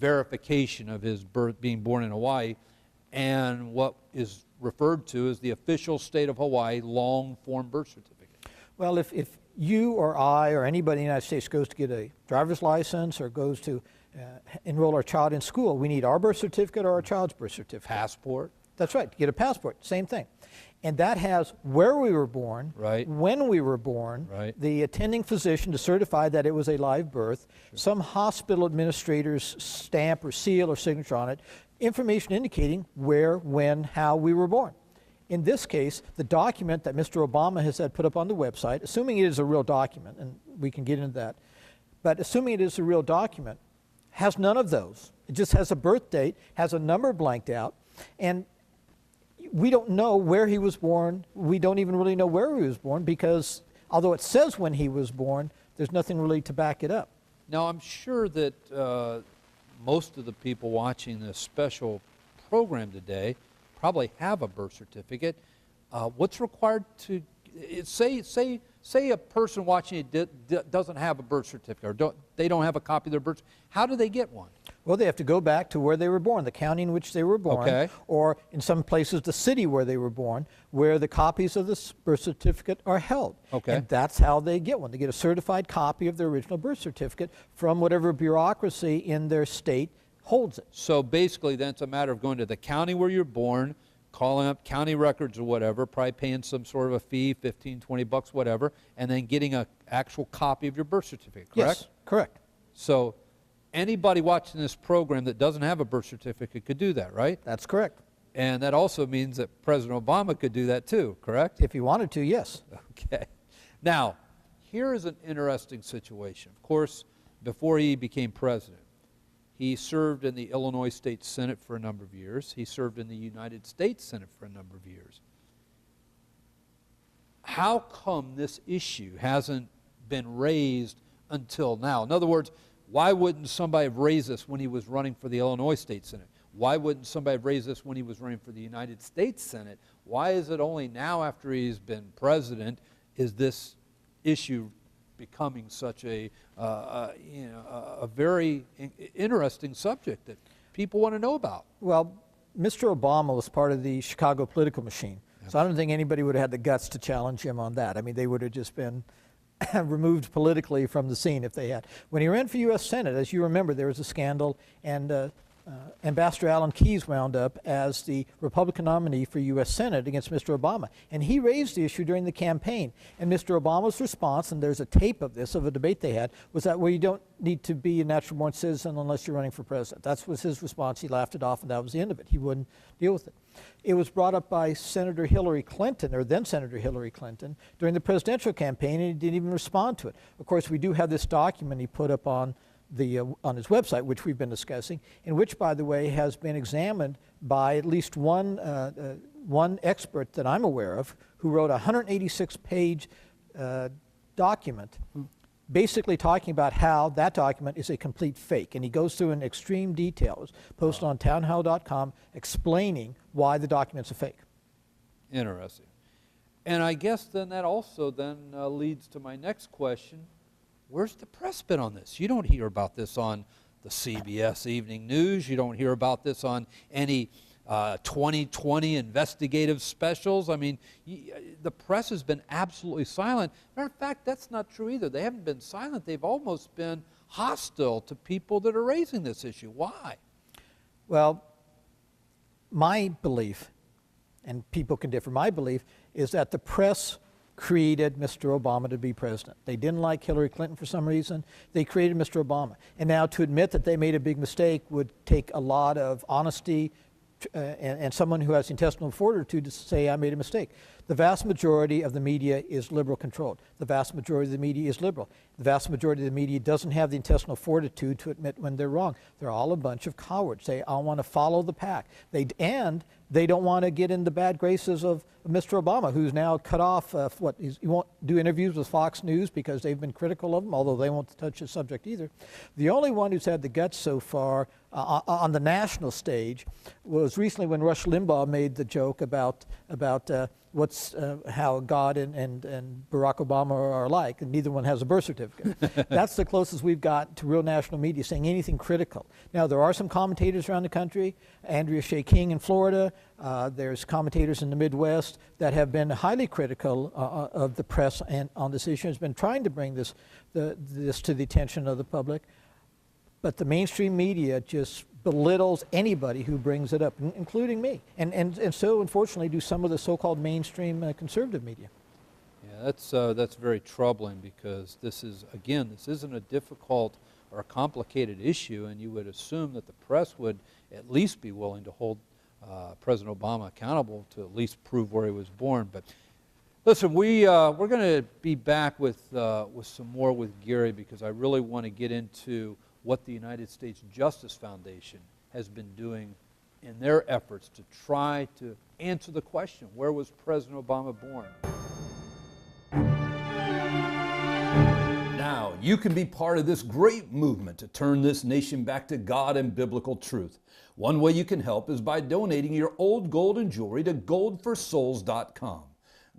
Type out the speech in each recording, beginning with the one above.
verification of his birth, being born in Hawaii, and what is referred to as the official state of Hawaii long-form birth certificate. Well, if you or I or anybody in the United States goes to get a driver's license or goes to enroll our child in school, we need our birth certificate or our child's birth certificate. Passport. That's right, to get a passport, same thing. And that has where we were born, right, when we were born, right, the attending physician to certify that it was a live birth, sure, some hospital administrator's stamp or seal or signature on it, information indicating where, when, how we were born. In this case, the document that Mr. Obama has had put up on the website, assuming it is a real document, and we can get into that, but assuming it is a real document, has none of those. It just has a birth date, has a number blanked out, and we don't know where he was born. We don't even really know where he was born because although it says when he was born, there's nothing really to back it up. Now, I'm sure that most of the people watching this special program today probably have a birth certificate. What's required to, say a person watching it doesn't have a birth certificate, or they don't have a copy of their birth certificate. How do they get one? Well, they have to go back to where they were born, the county in which they were born, okay, or in some places the city where they were born, where the copies of this birth certificate are held. Okay. And that's how they get one. They get a certified copy of their original birth certificate from whatever bureaucracy in their state holds it. So basically then it's a matter of going to the county where you're born, calling up county records or whatever, probably paying some sort of a fee, 15, 20 bucks, whatever, and then getting an actual copy of your birth certificate, correct? Yes, correct. So anybody watching this program that doesn't have a birth certificate could do that, right? That's correct. And that also means that President Obama could do that too, correct? If he wanted to, yes. Okay. Now, here is an interesting situation. Of course, before he became president, he served in the Illinois State Senate for a number of years. He served in the United States Senate for a number of years. How come this issue hasn't been raised until now? In other words, why wouldn't somebody have raised this when he was running for the Illinois State Senate? Why wouldn't somebody have raised this when he was running for the United States Senate? Why is it only now after he's been president is this issue becoming such a very interesting subject that people want to know about? Well, Mr. Obama was part of the Chicago political machine, so I don't think anybody would have had the guts to challenge him on that. I mean, they would have just been removed politically from the scene if they had. When he ran for U.S. Senate, as you remember, there was a scandal, and Ambassador Alan Keyes wound up as the Republican nominee for U.S. Senate against Mr. Obama. And he raised the issue during the campaign. And Mr. Obama's response, and there's a tape of this, of a debate they had, was that, well, you don't need to be a natural-born citizen unless you're running for president. That was his response. He laughed it off, and that was the end of it. He wouldn't deal with it. It was brought up by Senator Hillary Clinton, or then Senator Hillary Clinton, during the presidential campaign, and he didn't even respond to it. Of course, we do have this document he put up on his website, which we've been discussing, and which, by the way, has been examined by at least one expert that I'm aware of, who wrote a 186-page document, basically talking about how that document is a complete fake. And he goes through in extreme details, posted on townhall.com, explaining why the document's a fake. Interesting. And I guess then that also then leads to my next question. Where's the press been on this? You don't hear about this on the CBS Evening News. You don't hear about this on any 2020 investigative specials. I mean, the press has been absolutely silent. Matter of fact, that's not true either. They haven't been silent. They've almost been hostile to people that are raising this issue. Why? Well, my belief, and people can differ, my belief is that the press created Mr. Obama to be president. They didn't like Hillary Clinton for some reason. They created Mr. Obama. And now to admit that they made a big mistake would take a lot of honesty and someone who has intestinal fortitude to say, I made a mistake. The vast majority of the media is liberal controlled. The vast majority of the media is liberal. The vast majority of the media doesn't have the intestinal fortitude to admit when they're wrong. They're all a bunch of cowards. They all want to follow the pack. They don't want to get in the bad graces of Mr. Obama, who's now cut off, he won't do interviews with Fox News because they've been critical of him, although they won't touch the subject either. The only one who's had the guts so far on the national stage was recently when Rush Limbaugh made the joke about how God and Barack Obama are alike, and neither one has a birth certificate. That's the closest we've got to real national media saying anything critical. Now, there are some commentators around the country, Andrea Shea King in Florida, there's commentators in the Midwest that have been highly critical of the press and on this issue, has been trying to bring this to the attention of the public. But the mainstream media just belittles anybody who brings it up, including me. And so, unfortunately, do some of the so-called mainstream conservative media. Yeah, that's very troubling, because this isn't a difficult or a complicated issue, and you would assume that the press would at least be willing to hold President Obama accountable to at least prove where he was born. But listen, we're going to be back with some more with Gary, because I really want to get into what the United States Justice Foundation has been doing in their efforts to try to answer the question, where was President Obama born? Now, you can be part of this great movement to turn this nation back to God and biblical truth. One way you can help is by donating your old gold and jewelry to goldforsouls.com.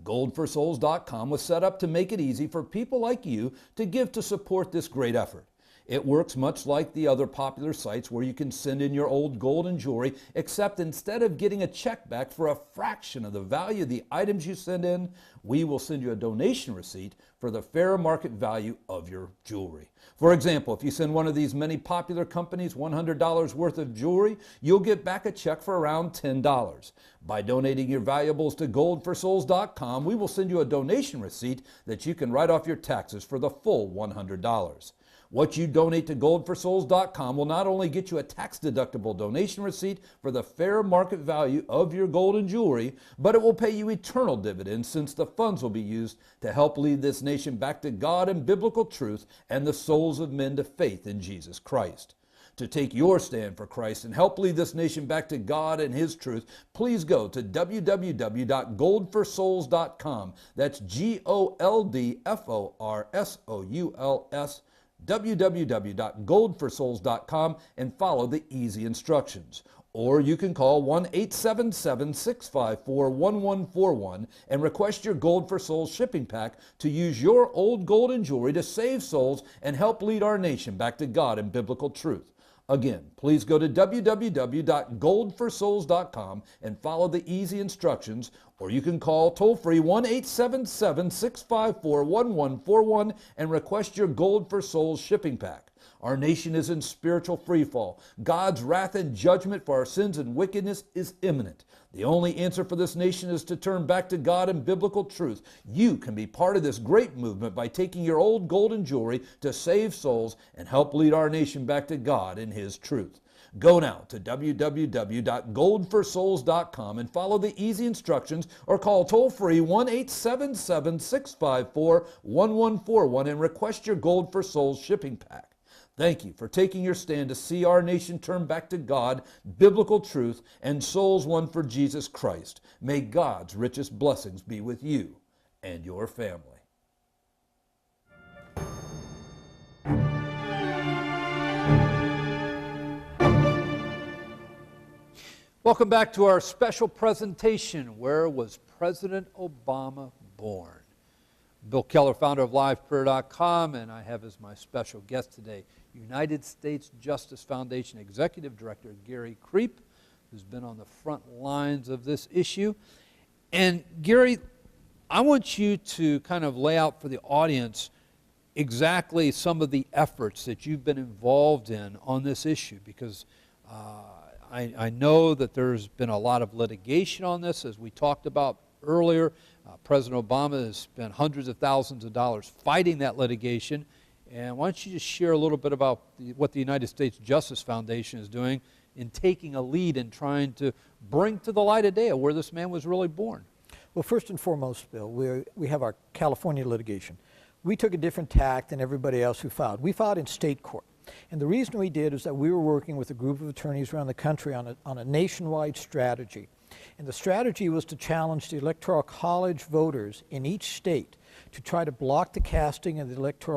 Goldforsouls.com was set up to make it easy for people like you to give to support this great effort. It works much like the other popular sites where you can send in your old gold and jewelry, except instead of getting a check back for a fraction of the value of the items you send in, we will send you a donation receipt for the fair market value of your jewelry. For example, if you send one of these many popular companies $100 worth of jewelry, you'll get back a check for around $10. By donating your valuables to goldforsouls.com, we will send you a donation receipt that you can write off your taxes for the full $100. What you donate to goldforsouls.com will not only get you a tax-deductible donation receipt for the fair market value of your gold and jewelry, but it will pay you eternal dividends, since the funds will be used to help lead this nation back to God and biblical truth and the souls of men to faith in Jesus Christ. To take your stand for Christ and help lead this nation back to God and His truth, please go to www.goldforsouls.com. That's GOLDFORSOULS. www.goldforsouls.com and follow the easy instructions. Or you can call 1-877-654-1141 and request your Gold for Souls shipping pack to use your old gold and jewelry to save souls and help lead our nation back to God and biblical truth. Again, please go to www.goldforsouls.com and follow the easy instructions, or you can call toll-free 1-877-654-1141 and request your Gold for Souls shipping pack. Our nation is in spiritual freefall. God's wrath and judgment for our sins and wickedness is imminent. The only answer for this nation is to turn back to God and biblical truth. You can be part of this great movement by taking your old gold and jewelry to save souls and help lead our nation back to God and His truth. Go now to www.goldforsouls.com and follow the easy instructions, or call toll-free 1-877-654-1141 and request your Gold for Souls shipping pack. Thank you for taking your stand to see our nation turn back to God, biblical truth, and souls won for Jesus Christ. May God's richest blessings be with you and your family. Welcome back to our special presentation, Where Was President Obama Born? Bill Keller, founder of LivePrayer.com, and I have as my special guest today United States Justice Foundation Executive Director Gary Creep, who's been on the front lines of this issue. And Gary, I want you to kind of lay out for the audience exactly some of the efforts that you've been involved in on this issue, because I know that there's been a lot of litigation on this, as we talked about earlier. President Obama has spent hundreds of thousands of dollars fighting that litigation. And why don't you just share a little bit about what the United States Justice Foundation is doing in taking a lead in trying to bring to the light of day where this man was really born? Well, first and foremost, Bill, we have our California litigation. We took a different tack than everybody else who filed. We filed in state court. And the reason we did is that we were working with a group of attorneys around the country on a nationwide strategy. And the strategy was to challenge the Electoral College voters in each state to try to block the casting of the Electoral